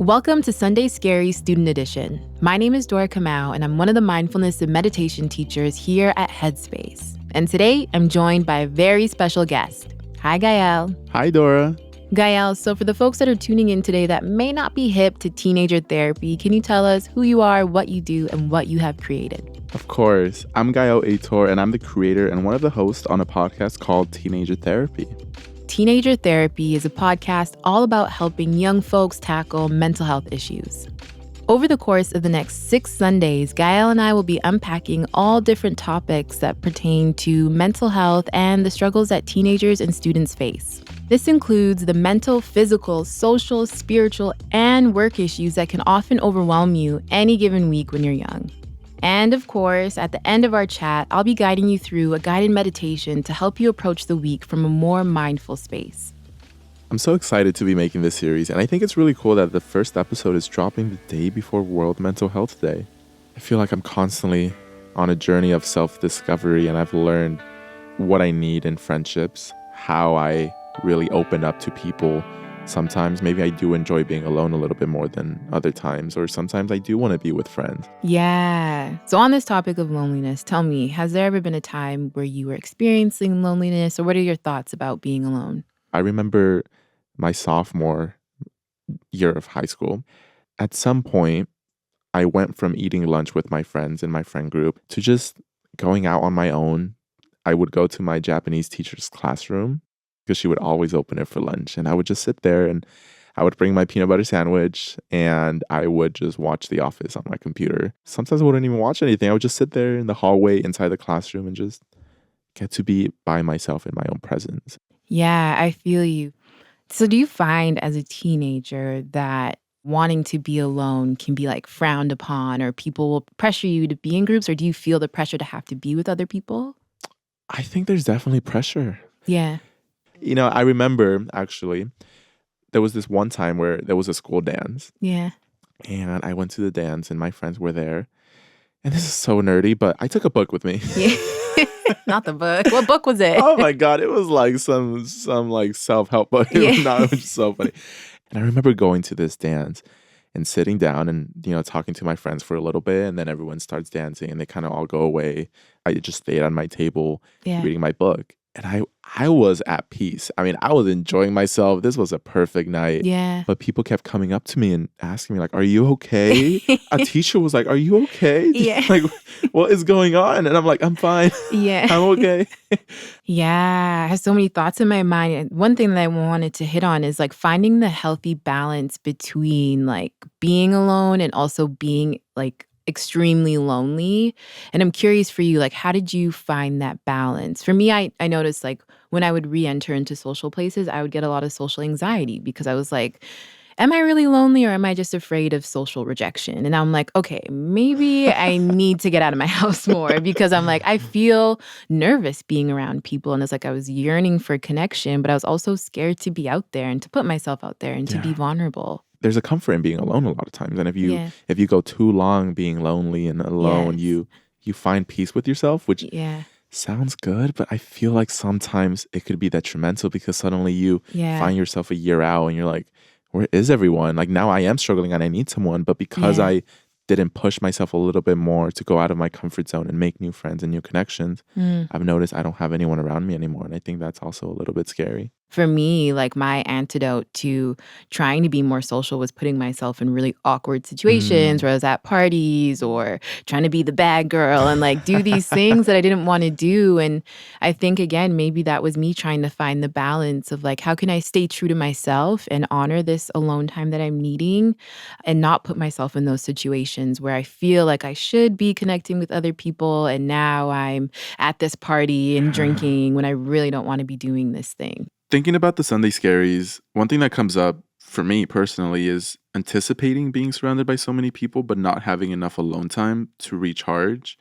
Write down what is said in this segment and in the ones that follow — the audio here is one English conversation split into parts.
Welcome to Sunday Scaries Student Edition. My name is Dora, and I'm one of the mindfulness and meditation teachers here at Headspace. And today, I'm joined by a very special guest. Hi, Gael. Hi, Dora. Gael, so for the folks that are tuning in today that may not be hip to teenager therapy, can you tell us who you are, what you do, and what you have created? Of course. I'm Gael Aitor, and I'm the creator and one of the hosts on a podcast called Teenager Therapy. Teenager Therapy is a podcast all about helping young folks tackle mental health issues. Over the course of the next 6 Sundays, Gael and I will be unpacking all different topics that pertain to mental health and the struggles that teenagers and students face. This includes the mental, physical, social, spiritual, and work issues that can often overwhelm you any given week when you're young. And of course, at the end of our chat, I'll be guiding you through a guided meditation to help you approach the week from a more mindful space. I'm so excited to be making this series, and I think it's really cool that the first episode is dropping the day before World Mental Health Day. I feel like I'm constantly on a journey of self-discovery, and I've learned what I need in friendships, how I really open up to people. Sometimes maybe I do enjoy being alone a little bit more than other times, or sometimes I do want to be with friends. Yeah. So on this topic of loneliness, tell me, has there ever been a time where you were experiencing loneliness, or what are your thoughts about being alone? I remember my sophomore year of high school. At some point, I went from eating lunch with my friends in my friend group to just going out on my own. I would go to my Japanese teacher's classroom because she would always open it for lunch. And I would just sit there and I would bring my peanut butter sandwich and I would just watch The Office on my computer. Sometimes I wouldn't even watch anything. I would just sit there in the hallway inside the classroom and just get to be by myself in my own presence. Yeah, I feel you. So do you find as a teenager that wanting to be alone can be like frowned upon, or people will pressure you to be in groups, or do you feel the pressure to have to be with other people? I think there's definitely pressure. Yeah. You know, I remember actually there was this one time where there was a school dance. Yeah. And I went to the dance and my friends were there. And this is so nerdy, but I took a book with me. Yeah. Not the book. What book was it? Oh my God. It was like some like self-help book. It was just so funny. And I remember going to this dance and sitting down and, talking to my friends for a little bit. And then everyone starts dancing and they kind of all go away. I just stayed on my table reading my book. And I was at peace. I mean, I was enjoying myself. This was a perfect night. Yeah. But people kept coming up to me and asking me, like, are you okay? A teacher was like, are you okay? Yeah. Like, what is going on? And I'm like, I'm fine. Yeah. I'm okay. Yeah. I have so many thoughts in my mind. And one thing that I wanted to hit on is like finding the healthy balance between like being alone and also being like extremely lonely. And I'm curious for you, like, how did you find that balance? For me, I noticed like when I would re-enter into social places, I would get a lot of social anxiety because I was like, am I really lonely or am I just afraid of social rejection? And I'm like, okay, maybe I need to get out of my house more because I'm like, I feel nervous being around people. And it's like I was yearning for connection, but I was also scared to be out there and to put myself out there and to be vulnerable. There's a comfort in being alone a lot of times. And if you go too long being lonely and alone, you find peace with yourself, which sounds good, but I feel like sometimes it could be detrimental because suddenly you find yourself a year out and you're like, where is everyone? Like now I am struggling and I need someone, but because I didn't push myself a little bit more to go out of my comfort zone and make new friends and new connections, I've noticed I don't have anyone around me anymore. And I think that's also a little bit scary. For me, like my antidote to trying to be more social was putting myself in really awkward situations where I was at parties or trying to be the bad girl and like do these things that I didn't want to do. And I think, again, maybe that was me trying to find the balance of like, how can I stay true to myself and honor this alone time that I'm needing and not put myself in those situations where I feel like I should be connecting with other people. And now I'm at this party and drinking when I really don't want to be doing this thing. Thinking about the Sunday Scaries, one thing that comes up for me personally is anticipating being surrounded by so many people, but not having enough alone time to recharge.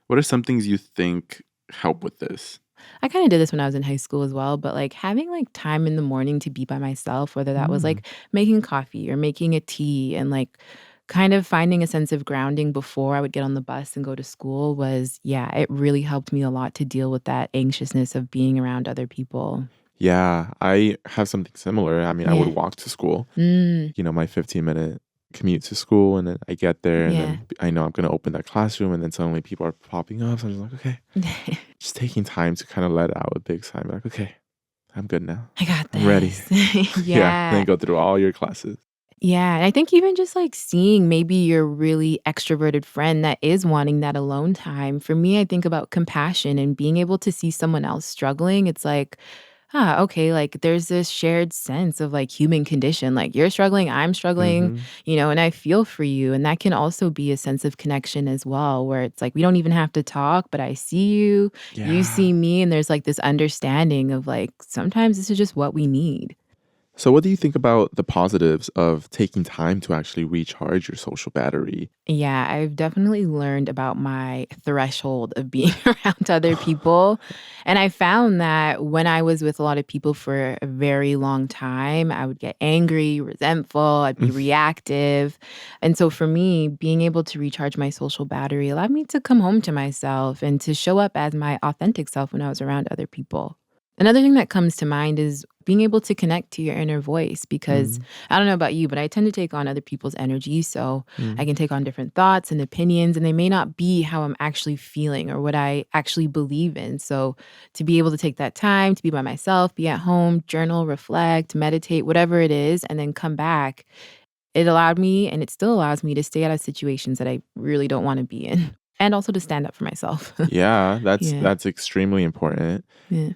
What are some things you think help with this? I kind of did this when I was in high school as well, but like having like time in the morning to be by myself, whether that was like making coffee or making a tea and like kind of finding a sense of grounding before I would get on the bus and go to school was, it really helped me a lot to deal with that anxiousness of being around other people. Yeah, I have something similar. I mean, I would walk to school, my 15-minute commute to school, and then I get there, and Yeah. then I know I'm gonna open that classroom, and then suddenly people are popping up. So I'm just like, okay, just taking time to kind of let out a big sigh. Like, okay, I'm good now. I got I'm ready. this. Yeah. And then Yeah. go through all your classes. Yeah, and I think even just, like, seeing maybe your really extroverted friend that is wanting that alone time, for me, I think about compassion and being able to see someone else struggling. It's like, okay, like, there's this shared sense of, like, human condition, like, you're struggling, I'm struggling, Hmm. and I feel for you, and that can also be a sense of connection as well, where it's like, we don't even have to talk, but I see you, you Yeah. see me, and there's, like, this understanding of, like, sometimes this is just what we need. So, what do you think about the positives of taking time to actually recharge your social battery? Yeah, I've definitely learned about my threshold of being around other people. And I found that when I was with a lot of people for a very long time, I would get angry, resentful, I'd be reactive. And so for me, being able to recharge my social battery allowed me to come home to myself and to show up as my authentic self when I was around other people. Another thing that comes to mind is being able to connect to your inner voice because Mm, I don't know about you, but I tend to take on other people's energy. So I mm. can take on different thoughts and opinions, and they may not be how I'm actually feeling or what I actually believe in. So, to be able to take that time to be by myself, be at home, journal, reflect, meditate, whatever it is, and then come back, it allowed me and it still allows me to stay out of situations that I really don't want to be in and also to stand up for myself. Yeah, Yeah. that's extremely important. Yeah.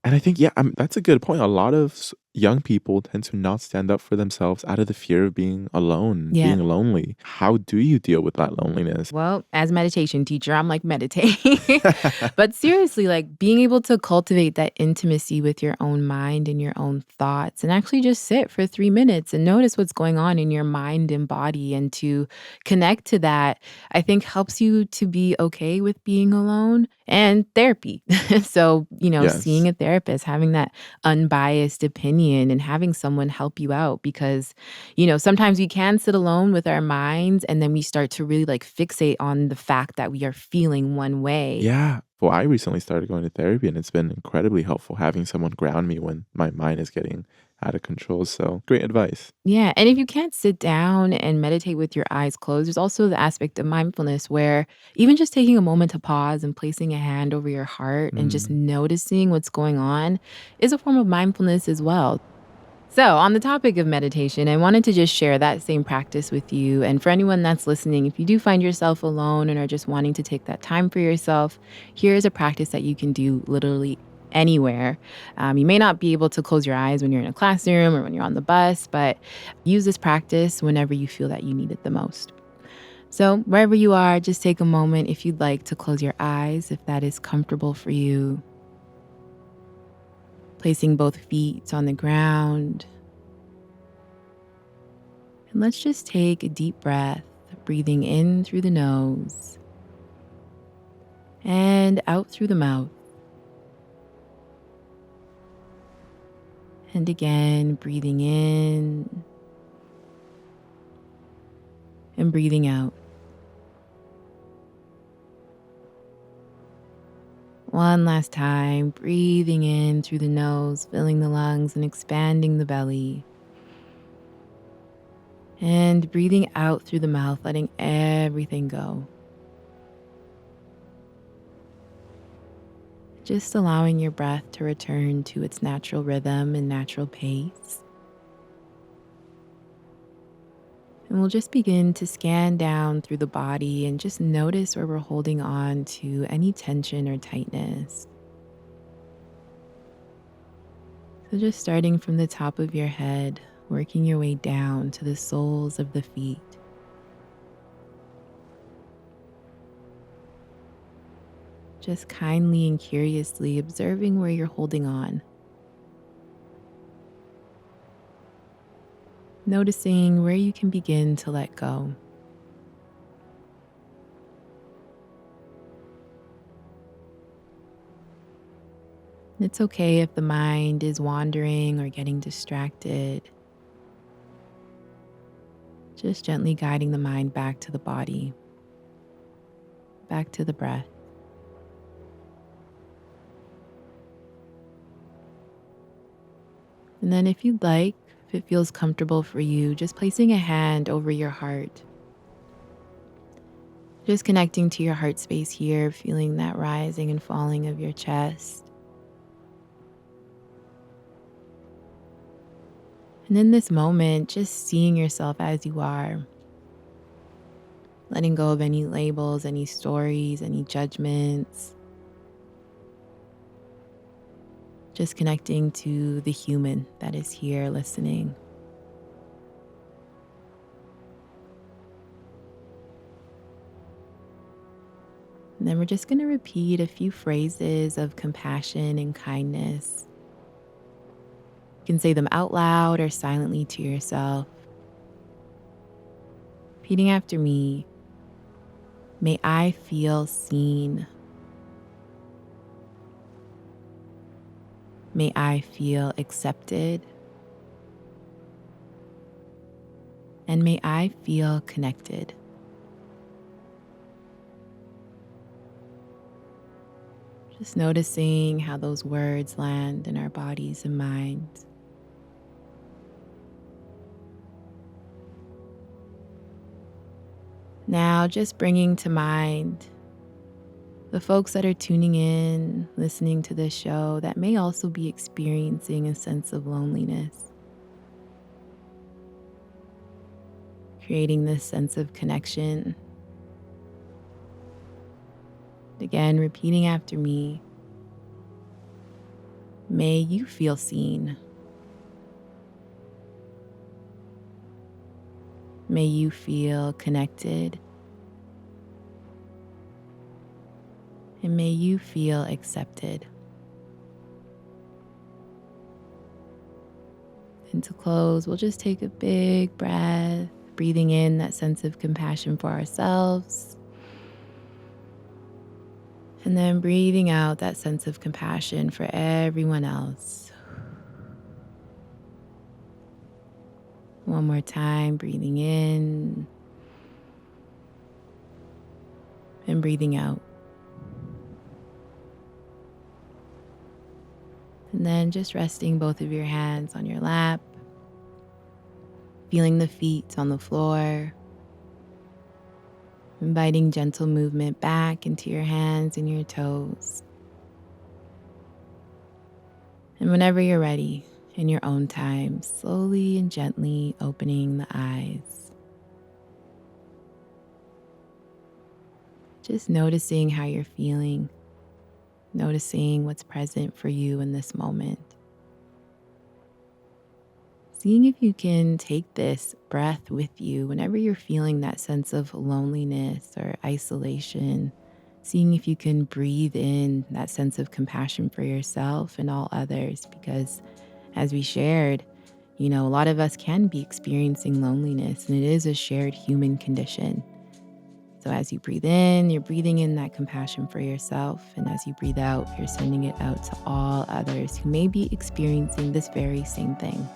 And I think, yeah, that's a good point. A lot of young people tend to not stand up for themselves out of the fear of being alone, Yeah. being lonely. How do you deal with that loneliness? Well, as meditation teacher, I'm like meditate. But seriously, like being able to cultivate that intimacy with your own mind and your own thoughts and actually just sit for 3 minutes and notice what's going on in your mind and body and to connect to that, I think helps you to be okay with being alone and therapy. So, seeing Yes. a therapist, having that unbiased opinion and having someone help you out because sometimes we can sit alone with our minds and then we start to really like fixate on the fact that we are feeling one way. Yeah. Well, I recently started going to therapy, and it's been incredibly helpful having someone ground me when my mind is getting out of control. So, great advice. Yeah. And if you can't sit down and meditate with your eyes closed, there's also the aspect of mindfulness where even just taking a moment to pause and placing a hand over your heart and just Mm. noticing what's going on is a form of mindfulness as well. So, on the topic of meditation, I wanted to just share that same practice with you. And for anyone that's listening, if you do find yourself alone and are just wanting to take that time for yourself, here's a practice that you can do literally anywhere. You may not be able to close your eyes when you're in a classroom or when you're on the bus, but use this practice whenever you feel that you need it the most. So, wherever you are, just take a moment if you'd like to close your eyes, if that is comfortable for you. Placing both feet on the ground. And let's just take a deep breath, breathing in through the nose and out through the mouth. And again, breathing in and breathing out. One last time, breathing in through the nose, filling the lungs and expanding the belly. And breathing out through the mouth, letting everything go. Just allowing your breath to return to its natural rhythm and natural pace. And we'll just begin to scan down through the body and just notice where we're holding on to any tension or tightness. So, just starting from the top of your head, working your way down to the soles of the feet. Just kindly and curiously observing where you're holding on. Noticing where you can begin to let go. It's okay if the mind is wandering or getting distracted. Just gently guiding the mind back to the body, back to the breath. And then, if you'd like, If it feels comfortable for you, just placing a hand over your heart. Just connecting to your heart space here, feeling that rising and falling of your chest. And in this moment, just seeing yourself as you are. Letting go of any labels, any stories, any judgments. Just connecting to the human that is here listening. And then we're just going to repeat a few phrases of compassion and kindness. You can say them out loud or silently to yourself. Repeating after me. May I feel seen. May I feel accepted. And may I feel connected. Just noticing how those words land in our bodies and minds. Now, just bringing to mind the folks that are tuning in, listening to this show, that may also be experiencing a sense of loneliness. Creating this sense of connection. Again, repeating after me. May you feel seen. May you feel connected. And may you feel accepted. And to close, we'll just take a big breath, breathing in that sense of compassion for ourselves. And then breathing out that sense of compassion for everyone else. One more time, breathing in and breathing out. And then just resting both of your hands on your lap, feeling the feet on the floor. Inviting gentle movement back into your hands and your toes. And whenever you're ready, in your own time, slowly and gently opening the eyes. Just noticing how you're feeling, noticing what's present for you in this moment. Seeing if you can take this breath with you whenever you're feeling that sense of loneliness or isolation. Seeing if you can breathe in that sense of compassion for yourself and all others. Because as we shared, a lot of us can be experiencing loneliness, and it is a shared human condition. So as you breathe in, you're breathing in that compassion for yourself. And as you breathe out, you're sending it out to all others who may be experiencing this very same thing.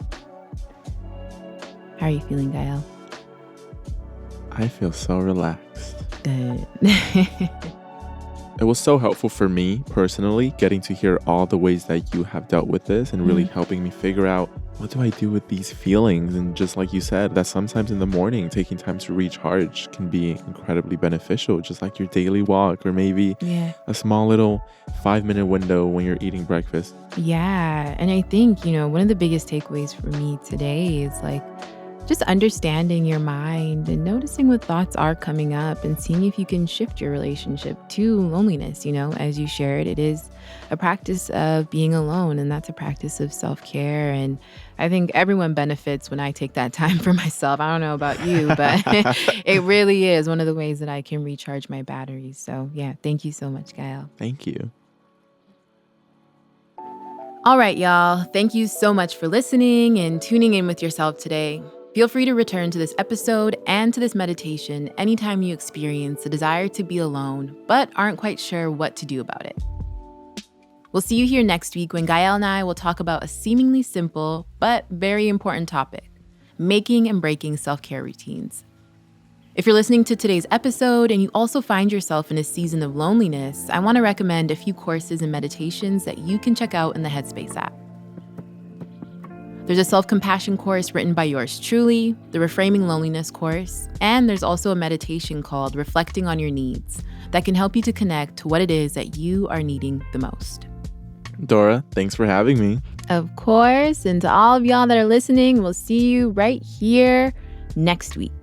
How are you feeling, Gael? I feel so relaxed. Good. It was so helpful for me personally, getting to hear all the ways that you have dealt with this and really helping me figure out, what do I do with these feelings? And just like you said, that sometimes in the morning, taking time to recharge can be incredibly beneficial, just like your daily walk or maybe a small little 5-minute window when you're eating breakfast. Yeah. And I think, one of the biggest takeaways for me today is just understanding your mind and noticing what thoughts are coming up and seeing if you can shift your relationship to loneliness. As you shared, it is a practice of being alone, and that's a practice of self-care. And I think everyone benefits when I take that time for myself. I don't know about you, but it really is one of the ways that I can recharge my batteries. So yeah, thank you so much, Gael. Thank you. All right, y'all. Thank you so much for listening and tuning in with yourself today. Feel free to return to this episode and to this meditation anytime you experience the desire to be alone, but aren't quite sure what to do about it. We'll see you here next week when Gael and I will talk about a seemingly simple but very important topic: making and breaking self-care routines. If you're listening to today's episode and you also find yourself in a season of loneliness, I want to recommend a few courses and meditations that you can check out in the Headspace app. There's a self-compassion course written by yours truly, the Reframing Loneliness course, and there's also a meditation called Reflecting on Your Needs that can help you to connect to what it is that you are needing the most. Dora, thanks for having me. Of course, and to all of y'all that are listening, we'll see you right here next week.